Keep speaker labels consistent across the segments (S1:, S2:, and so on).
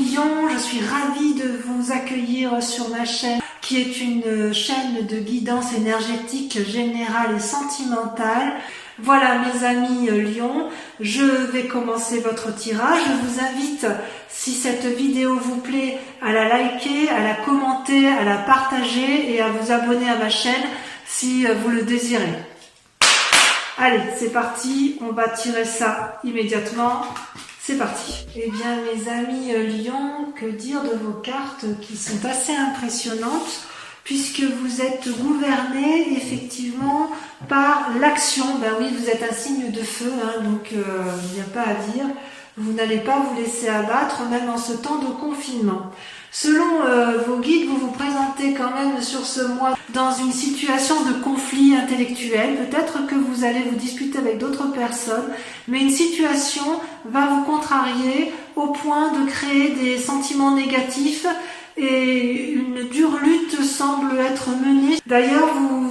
S1: Lion, je suis ravie de vous accueillir sur ma chaîne qui est une chaîne de guidance énergétique générale et sentimentale. Voilà mes amis Lion, je vais commencer votre tirage. Je vous invite, si cette vidéo vous plaît, à la liker, à la commenter, à la partager et à vous abonner à ma chaîne si vous le désirez. Allez, c'est parti, on va tirer ça immédiatement. C'est parti. Eh bien mes amis Lion, que dire de vos cartes qui sont assez impressionnantes puisque vous êtes gouverné effectivement par l'action. Ben oui, vous êtes un signe de feu, hein, donc il n'y a pas à dire. Vous n'allez pas vous laisser abattre même en ce temps de confinement. Selon vos guides, vous vous présentez quand même sur ce mois dans une situation de conflit intellectuel. Peut-être que vous allez vous disputer avec d'autres personnes, mais une situation va vous contrarier au point de créer des sentiments négatifs et une dure lutte semble être menée. D'ailleurs, vous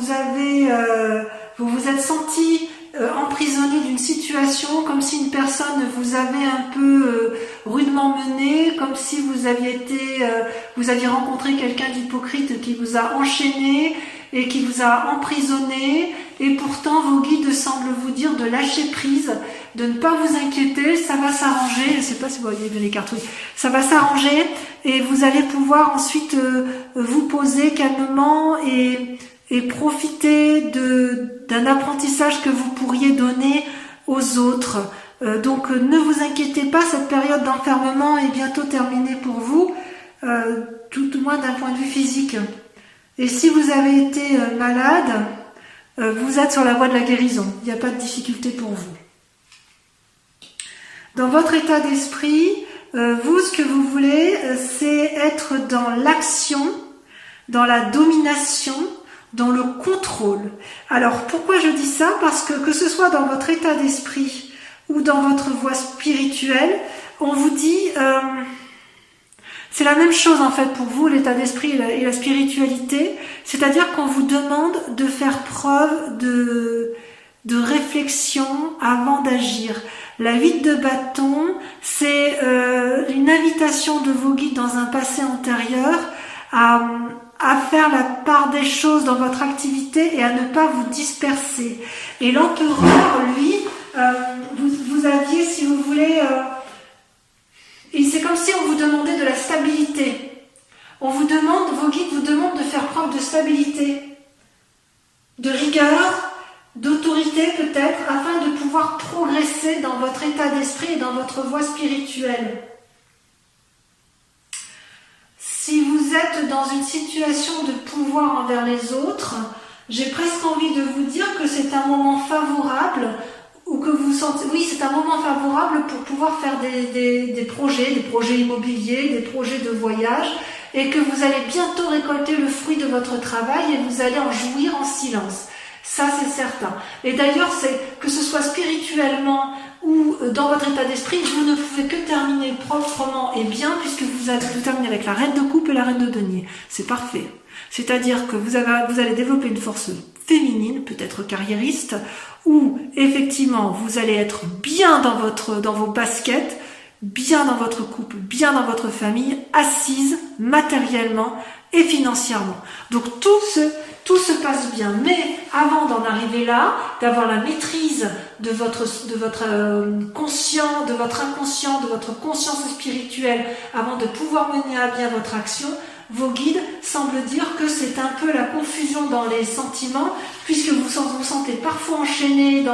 S1: vous êtes senti emprisonné d'une situation, comme si une personne vous avait un peu rudement mené, comme si vous aviez rencontré quelqu'un d'hypocrite qui vous a enchaîné et qui vous a emprisonné, et pourtant vos guides semblent vous dire de lâcher prise, de ne pas vous inquiéter, ça va s'arranger. Je ne sais pas si vous voyez bien les cartes, oui. Ça va s'arranger et vous allez pouvoir ensuite vous poser calmement et profiter d'un apprentissage que vous pourriez donner aux autres. Donc ne vous inquiétez pas, cette période d'enfermement est bientôt terminée pour vous, tout au moins d'un point de vue physique. Et si vous avez été malade, vous êtes sur la voie de la guérison, il n'y a pas de difficulté pour vous. Dans votre état d'esprit, vous, ce que vous voulez, c'est être dans l'action, dans la domination, dans le contrôle. Alors pourquoi je dis ça? Parce que ce soit dans votre état d'esprit ou dans votre voie spirituelle, on vous dit, c'est la même chose en fait pour vous, l'état d'esprit et la spiritualité, c'est-à-dire qu'on vous demande de faire preuve de réflexion avant d'agir. La 8 de bâton, c'est une invitation de vos guides dans un passé antérieur à faire la part des choses dans votre activité et à ne pas vous disperser. Et l'empereur, lui, vous aviez, si vous voulez, et c'est comme si on vous demandait de la stabilité. Vos guides vous demandent de faire preuve de stabilité, de rigueur, d'autorité peut-être, afin de pouvoir progresser dans votre état d'esprit et dans votre voie spirituelle. Si vous êtes dans une situation de pouvoir envers les autres, j'ai presque envie de vous dire que c'est un moment favorable, ou que vous sentez, oui, c'est un moment favorable pour pouvoir faire des projets immobiliers, des projets de voyage, et que vous allez bientôt récolter le fruit de votre travail et vous allez en jouir en silence. Ça, c'est certain. Et d'ailleurs, c'est que ce soit spirituellement ou dans votre état d'esprit, vous ne pouvez que terminer proprement et bien, puisque vous terminez avec la reine de coupe et la reine de denier. C'est parfait. C'est-à-dire que vous allez développer une force féminine, peut-être carriériste, où effectivement vous allez être bien dans vos baskets, bien dans votre couple, bien dans votre famille, assise matériellement et financièrement. Donc tout se passe bien. Mais avant d'en arriver là, d'avoir la maîtrise de votre conscient, de votre inconscient, de votre conscience spirituelle, avant de pouvoir mener à bien votre action, vos guides semblent dire que c'est un peu la confusion dans les sentiments, puisque vous vous sentez parfois enchaîné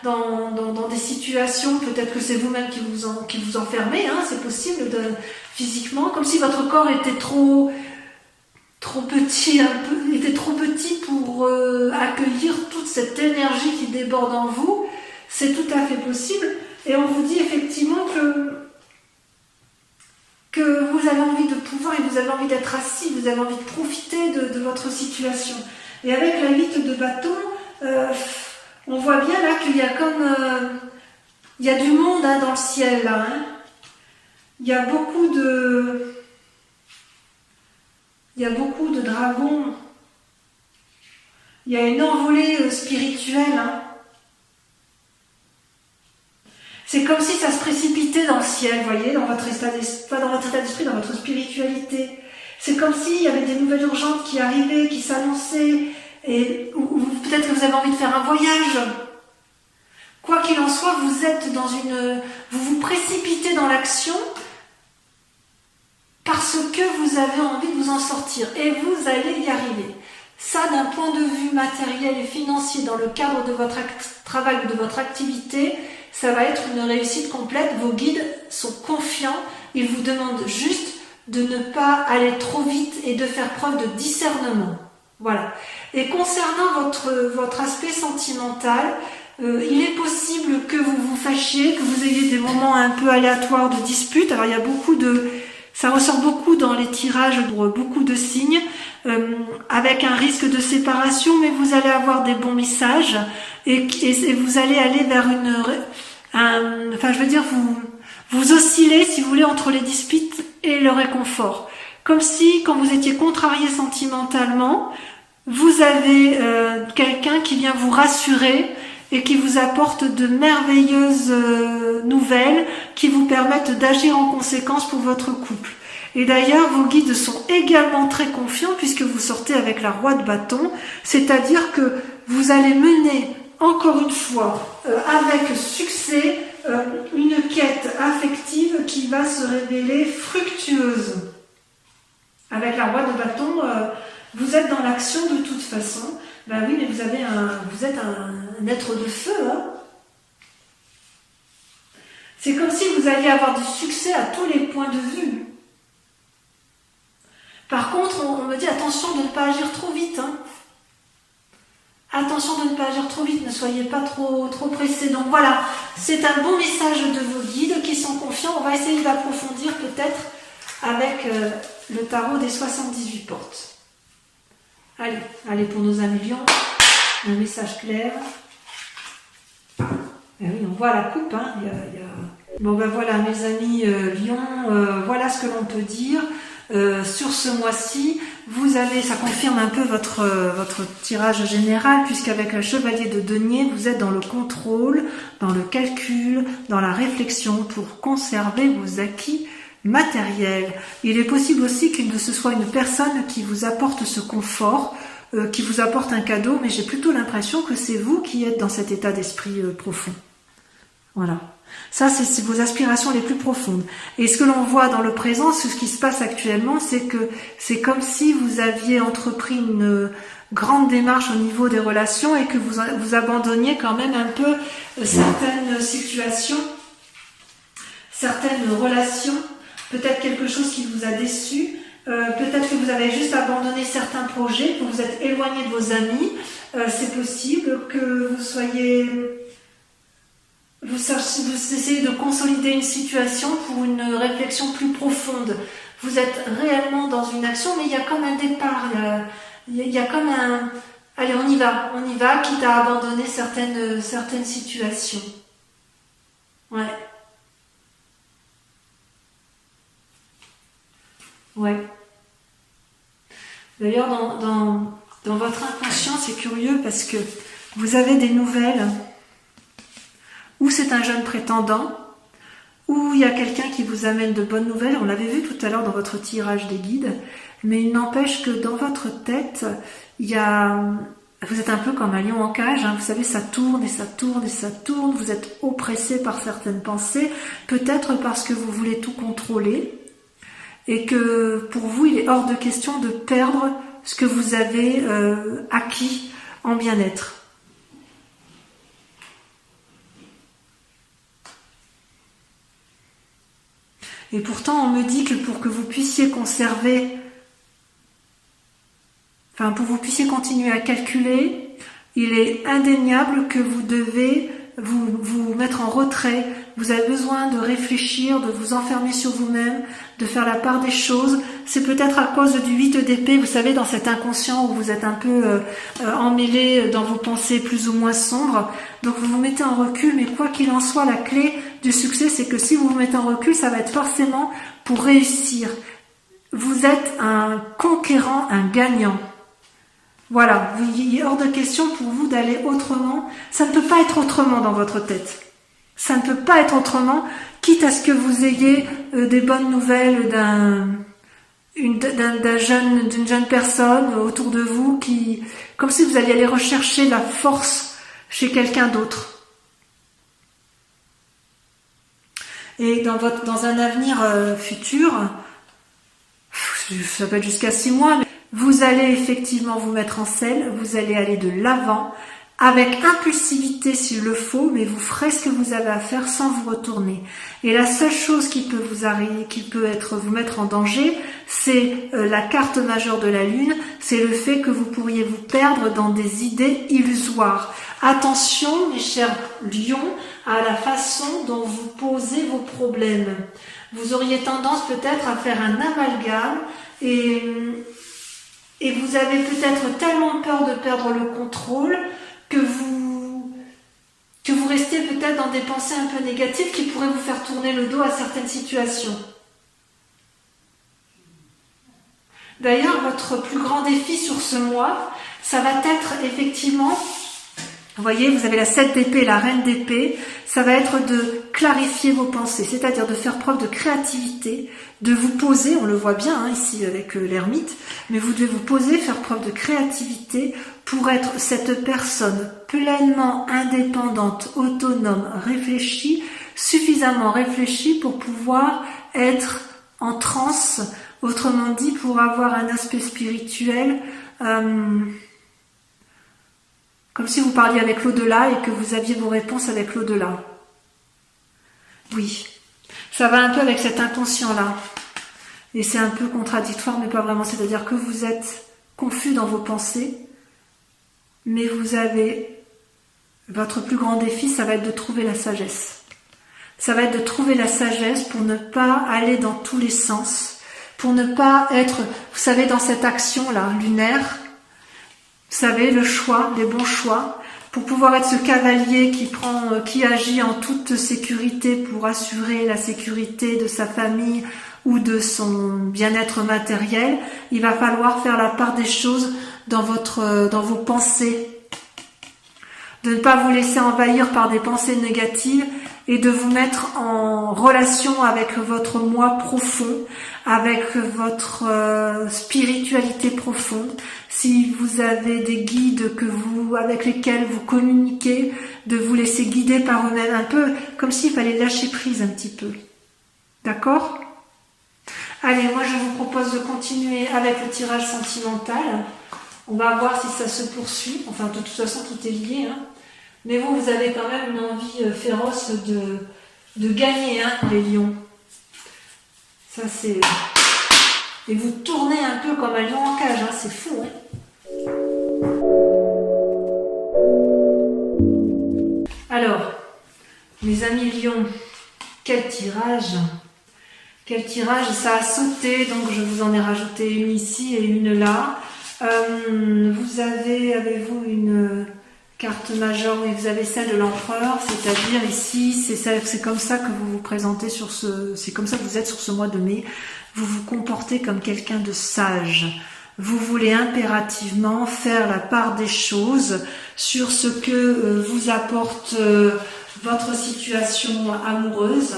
S1: dans des situations, peut-être que c'est vous-même qui vous enfermez, hein, c'est possible physiquement, comme si votre corps était trop petit, était trop petit pour accueillir toute cette énergie qui déborde en vous. C'est tout à fait possible, et on vous dit effectivement que vous avez envie de pouvoir et vous avez envie d'être assis, vous avez envie de profiter de votre situation. Et avec la 8 de bâton, on voit bien là qu'il y a il y a du monde hein, dans le ciel là. Hein. Il y a beaucoup de dragons. Il y a une envolée spirituelle. Hein. C'est comme si ça se précipitait dans le ciel, vous voyez, dans votre état d'esprit, pas dans votre état d'esprit, dans votre spiritualité. C'est comme s'il y avait des nouvelles urgentes qui arrivaient, qui s'annonçaient, ou peut-être que vous avez envie de faire un voyage. Quoi qu'il en soit, vous êtes vous vous précipitez dans l'action parce que vous avez envie de vous en sortir et vous allez y arriver. Ça, d'un point de vue matériel et financier, dans le cadre de votre travail ou de votre activité, ça va être une réussite complète. Vos guides sont confiants, ils vous demandent juste de ne pas aller trop vite et de faire preuve de discernement. Voilà. Et concernant votre aspect sentimental, il est possible que vous vous fâchiez, que vous ayez des moments un peu aléatoires de disputes. Alors il y a ça ressort beaucoup dans les tirages pour beaucoup de signes, avec un risque de séparation, mais vous allez avoir des bons messages et vous allez aller vers vous oscillez, si vous voulez, entre les disputes et le réconfort. Comme si, quand vous étiez contrarié sentimentalement, vous avez quelqu'un qui vient vous rassurer et qui vous apporte de merveilleuses nouvelles qui vous permettent d'agir en conséquence pour votre couple. Et d'ailleurs, vos guides sont également très confiants puisque vous sortez avec la roi de bâton, c'est-à-dire que vous allez mener, encore une fois, avec succès, une quête affective qui va se révéler fructueuse. Avec la roi de bâton, vous êtes dans l'action de toute façon. Ben oui, mais vous êtes un être de feu. Hein. C'est comme si vous alliez avoir du succès à tous les points de vue. Par contre, on me dit attention de ne pas agir trop vite. Hein. Attention de ne pas agir trop vite, ne soyez pas trop pressés. Donc voilà, c'est un bon message de vos guides qui sont confiants. On va essayer d'approfondir peut-être avec le tarot des 78 portes. Allez pour nos amis lions, un message clair. Eh oui, on voit la coupe. Hein. Bon ben voilà mes amis lions, voilà ce que l'on peut dire. Sur ce mois-ci, ça confirme un peu votre tirage général, puisqu'avec le chevalier de denier, vous êtes dans le contrôle, dans le calcul, dans la réflexion pour conserver vos acquis matériels. Il est possible aussi que ce soit une personne qui vous apporte ce confort, qui vous apporte un cadeau, mais j'ai plutôt l'impression que c'est vous qui êtes dans cet état d'esprit profond. Voilà. Ça, c'est vos aspirations les plus profondes. Et ce que l'on voit dans le présent, ce qui se passe actuellement, c'est que c'est comme si vous aviez entrepris une grande démarche au niveau des relations et que vous abandonniez quand même un peu certaines situations, certaines relations, peut-être quelque chose qui vous a déçu, peut-être que vous avez juste abandonné certains projets, que vous êtes éloigné de vos amis. C'est possible que vous soyez... Vous essayez de consolider une situation pour une réflexion plus profonde. Vous êtes réellement dans une action, mais il y a comme un départ, il y a comme un... Allez, on y va, quitte à abandonner certaines situations. Ouais. D'ailleurs, dans votre inconscient, c'est curieux parce que vous avez des nouvelles... Ou c'est un jeune prétendant, ou il y a quelqu'un qui vous amène de bonnes nouvelles. On l'avait vu tout à l'heure dans votre tirage des guides, mais il n'empêche que dans votre tête, vous êtes un peu comme un lion en cage, hein. Vous savez, ça tourne et ça tourne et ça tourne, vous êtes oppressé par certaines pensées, peut-être parce que vous voulez tout contrôler, et que pour vous, il est hors de question de perdre ce que vous avez acquis en bien-être. Et pourtant, on me dit que pour que vous puissiez conserver, pour que vous puissiez continuer à calculer, il est indéniable que vous devez vous mettre en retrait. Vous avez besoin de réfléchir, de vous enfermer sur vous-même, de faire la part des choses. C'est peut-être à cause du 8 d'épée, vous savez, dans cet inconscient où vous êtes un peu emmêlé dans vos pensées plus ou moins sombres. Donc vous vous mettez en recul, mais quoi qu'il en soit, la clé du succès, c'est que si vous vous mettez en recul, ça va être forcément pour réussir. Vous êtes un conquérant, un gagnant. Voilà, il est hors de question pour vous d'aller autrement. Ça ne peut pas être autrement dans votre tête. Ça ne peut pas être autrement, quitte à ce que vous ayez des bonnes nouvelles d'une jeune personne autour de vous, comme si vous alliez aller rechercher la force chez quelqu'un d'autre. Et dans un avenir futur, ça peut être jusqu'à 6 mois, mais vous allez effectivement vous mettre en selle, vous allez aller de l'avant, avec impulsivité s'il le faut, mais vous ferez ce que vous avez à faire sans vous retourner. Et la seule chose qui peut vous arriver, qui peut vous mettre en danger, c'est la carte majeure de la Lune, c'est le fait que vous pourriez vous perdre dans des idées illusoires. Attention, mes chers lions, à la façon dont vous posez vos problèmes. Vous auriez tendance peut-être à faire un amalgame et vous avez peut-être tellement peur de perdre le contrôle que vous restez peut-être dans des pensées un peu négatives qui pourraient vous faire tourner le dos à certaines situations. D'ailleurs, votre plus grand défi sur ce mois, ça va être effectivement, vous voyez, vous avez la 7 d'épée, la reine d'épée, ça va être de clarifier vos pensées, c'est-à-dire de faire preuve de créativité, de vous poser, on le voit bien ici avec l'ermite, mais vous devez vous poser, faire preuve de créativité pour être cette personne pleinement indépendante, autonome, réfléchie, suffisamment réfléchie pour pouvoir être en transe, autrement dit pour avoir un aspect spirituel, comme si vous parliez avec l'au-delà et que vous aviez vos réponses avec l'au-delà. Oui, ça va un peu avec cet inconscient-là. Et c'est un peu contradictoire, mais pas vraiment. C'est-à-dire que vous êtes confus dans vos pensées, mais vous avez... Votre plus grand défi, ça va être de trouver la sagesse. Ça va être de trouver la sagesse pour ne pas aller dans tous les sens, pour ne pas être, vous savez, dans cette action-là, lunaire, vous savez, le choix, les bons choix, pour pouvoir être ce cavalier qui agit en toute sécurité pour assurer la sécurité de sa famille ou de son bien-être matériel, il va falloir faire la part des choses dans vos pensées, de ne pas vous laisser envahir par des pensées négatives et de vous mettre en relation avec votre moi profond, avec votre spiritualité profonde. Si vous avez des guides avec lesquels vous communiquez, de vous laisser guider par eux-mêmes, un peu comme s'il fallait lâcher prise un petit peu. D'accord ? Allez, moi je vous propose de continuer avec le tirage sentimental. On va voir si ça se poursuit. Enfin, de toute façon, tout est lié. Hein. Mais vous avez quand même une envie féroce de gagner, hein, les lions. Ça, c'est... Et vous tournez un peu comme un lion en cage, hein, c'est fou. Hein. Alors, mes amis lions, quel tirage! Quel tirage, ça a sauté, donc je vous en ai rajouté une ici et une là. Avez-vous une carte majeure? Oui, vous avez celle de l'empereur, c'est-à-dire ici, c'est comme ça que vous vous présentez c'est comme ça que vous êtes sur ce mois de mai. Vous vous comportez comme quelqu'un de sage. Vous voulez impérativement faire la part des choses sur ce que vous apporte votre situation amoureuse.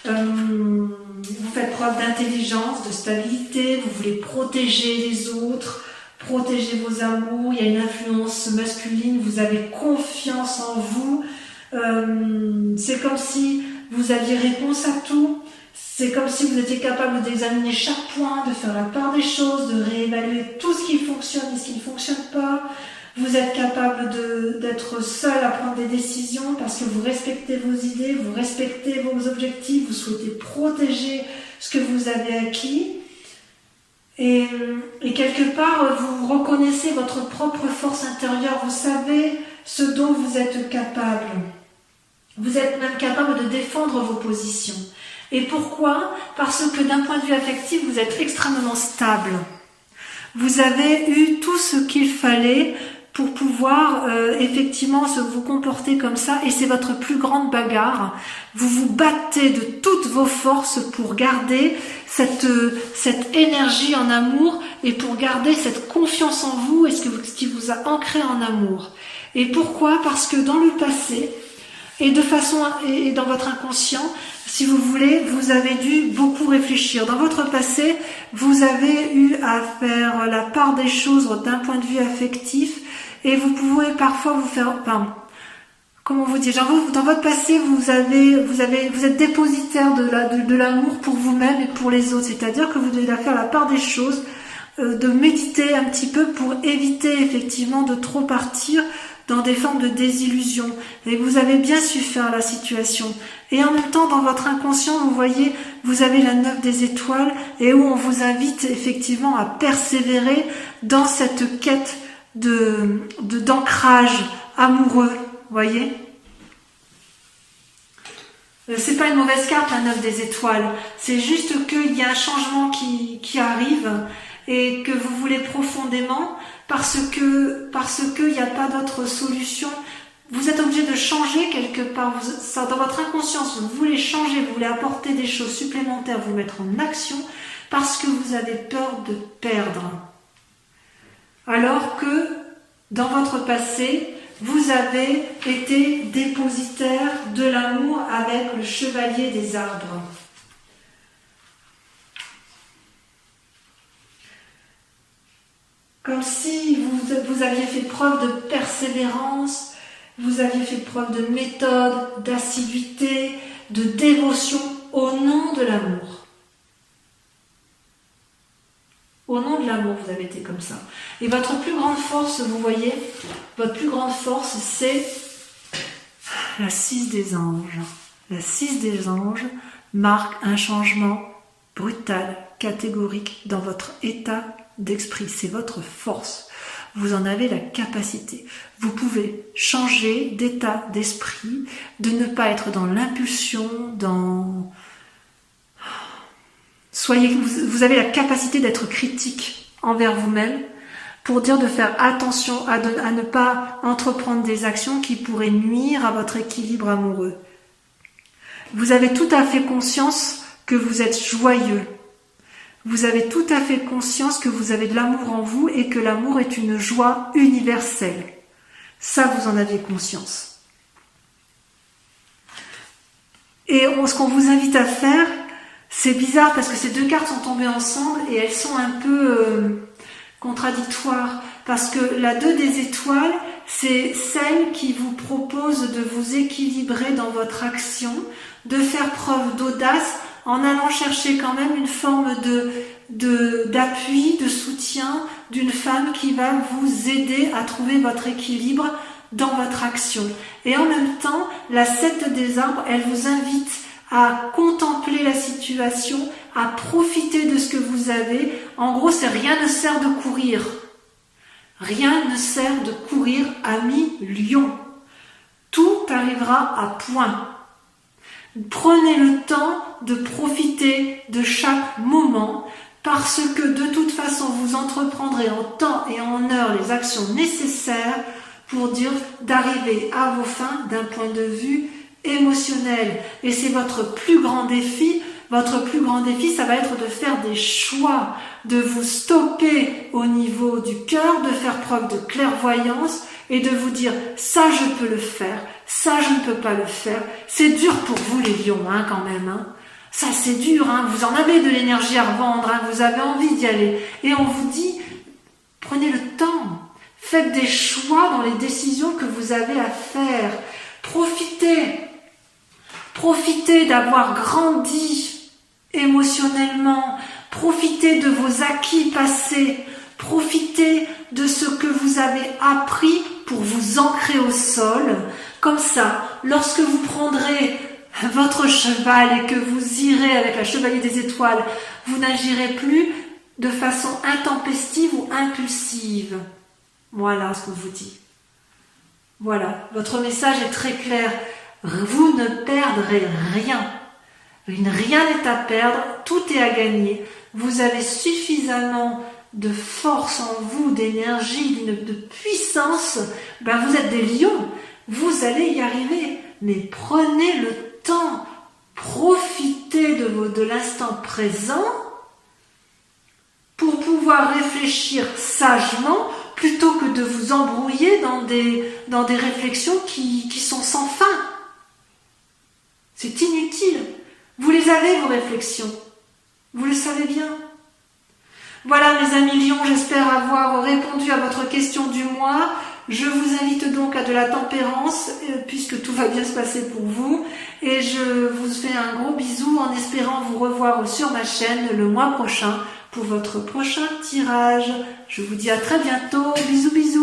S1: Vous faites preuve d'intelligence, de stabilité, vous voulez protéger les autres, protéger vos amours, il y a une influence masculine, vous avez confiance en vous, c'est comme si vous aviez réponse à tout, c'est comme si vous étiez capable d'examiner chaque point, de faire la part des choses, de réévaluer tout ce qui fonctionne et ce qui ne fonctionne pas. Vous êtes capable d'être seul à prendre des décisions parce que vous respectez vos idées, vous respectez vos objectifs, vous souhaitez protéger ce que vous avez acquis. Et quelque part, vous reconnaissez votre propre force intérieure, vous savez ce dont vous êtes capable. Vous êtes même capable de défendre vos positions. Et pourquoi? Parce que d'un point de vue affectif, vous êtes extrêmement stable. Vous avez eu tout ce qu'il fallait pour pouvoir effectivement vous comporter comme ça, et c'est votre plus grande bagarre. Vous vous battez de toutes vos forces pour garder cette énergie en amour et pour garder cette confiance en vous et ce qui vous a ancré en amour. Et pourquoi? Parce que dans le passé, Et de façon, et dans votre inconscient, si vous voulez, vous avez dû beaucoup réfléchir. Dans votre passé, vous avez eu à faire la part des choses d'un point de vue affectif, et vous pouvez parfois vous faire, enfin, comment vous dire, genre dans votre passé, vous êtes dépositaire de l'amour pour vous-même et pour les autres. C'est-à-dire que vous devez faire la part des choses, de méditer un petit peu pour éviter effectivement de trop partir dans des formes de désillusion. Et vous avez bien su faire la situation. Et en même temps, dans votre inconscient, vous voyez, vous avez la 9 des étoiles, et où on vous invite effectivement à persévérer dans cette quête d'ancrage amoureux. Voyez, c'est pas une mauvaise carte, la 9 des étoiles. C'est juste qu'il y a un changement qui arrive et que vous voulez profondément parce que il n'y a pas d'autre solution. Vous êtes obligé de changer quelque part. Dans votre inconscience, vous voulez changer, vous voulez apporter des choses supplémentaires, vous mettre en action parce que vous avez peur de perdre. Alors que dans votre passé, vous avez été dépositaire de l'amour avec le chevalier des arbres. Comme si vous aviez fait preuve de persévérance, vous aviez fait preuve de méthode, d'assiduité, de dévotion au nom de l'amour. Au nom de l'amour, vous avez été comme ça. Et votre plus grande force, vous voyez, votre plus grande force, c'est la 6 des anges. La 6 des anges marque un changement brutal, catégorique dans votre état d'esprit. C'est votre force. Vous en avez la capacité. Vous pouvez changer d'état d'esprit, de ne pas être dans l'impulsion, vous avez la capacité d'être critique envers vous-même pour dire de faire attention à ne pas entreprendre des actions qui pourraient nuire à votre équilibre amoureux. Vous avez tout à fait conscience que vous êtes joyeux. Vous avez tout à fait conscience que vous avez de l'amour en vous et que l'amour est une joie universelle. Ça, vous en avez conscience. Et ce qu'on vous invite à faire, c'est bizarre parce que ces deux cartes sont tombées ensemble et elles sont un peu contradictoires. Parce que la 2 des étoiles, c'est celle qui vous propose de vous équilibrer dans votre action, de faire preuve d'audace en allant chercher quand même une forme d'appui, de soutien d'une femme qui va vous aider à trouver votre équilibre dans votre action. Et en même temps, la 7 des arbres, elle vous invite à contempler la situation, à profiter de ce que vous avez. En gros, c'est rien ne sert de courir. Rien ne sert de courir, ami lion. Tout arrivera à point. Prenez le temps de profiter de chaque moment parce que de toute façon, vous entreprendrez en temps et en heure les actions nécessaires pour d'arriver à vos fins d'un point de vue émotionnel. Et c'est votre plus grand défi. Votre plus grand défi, ça va être de faire des choix, de vous stopper au niveau du cœur, de faire preuve de clairvoyance et de vous dire ça je peux le faire, ça je ne peux pas le faire. C'est dur pour vous les lions quand même. Ça c'est dur, vous en avez de l'énergie à revendre, vous avez envie d'y aller. Et on vous dit, prenez le temps, faites des choix dans les décisions que vous avez à faire. Profitez d'avoir grandi émotionnellement, profitez de vos acquis passés, profitez de ce que vous avez appris pour vous ancrer au sol. Comme ça, lorsque vous prendrez votre cheval et que vous irez avec la chevalier des étoiles, vous n'agirez plus de façon intempestive ou impulsive. Voilà ce que je vous dis. Voilà, votre message est très clair. Vous ne perdrez rien. Rien n'est à perdre, tout est à gagner. Vous avez suffisamment de force en vous, d'énergie, de puissance. Vous êtes des lions, vous allez y arriver. Mais prenez le temps, profitez de l'instant présent pour pouvoir réfléchir sagement plutôt que de vous embrouiller dans des réflexions qui sont sans fin. C'est inutile. Vous les avez, vos réflexions. Vous le savez bien. Voilà mes amis Lions, j'espère avoir répondu à votre question du mois. Je vous invite donc à de la tempérance, puisque tout va bien se passer pour vous. Et je vous fais un gros bisou en espérant vous revoir sur ma chaîne le mois prochain pour votre prochain tirage. Je vous dis à très bientôt. Bisous bisous.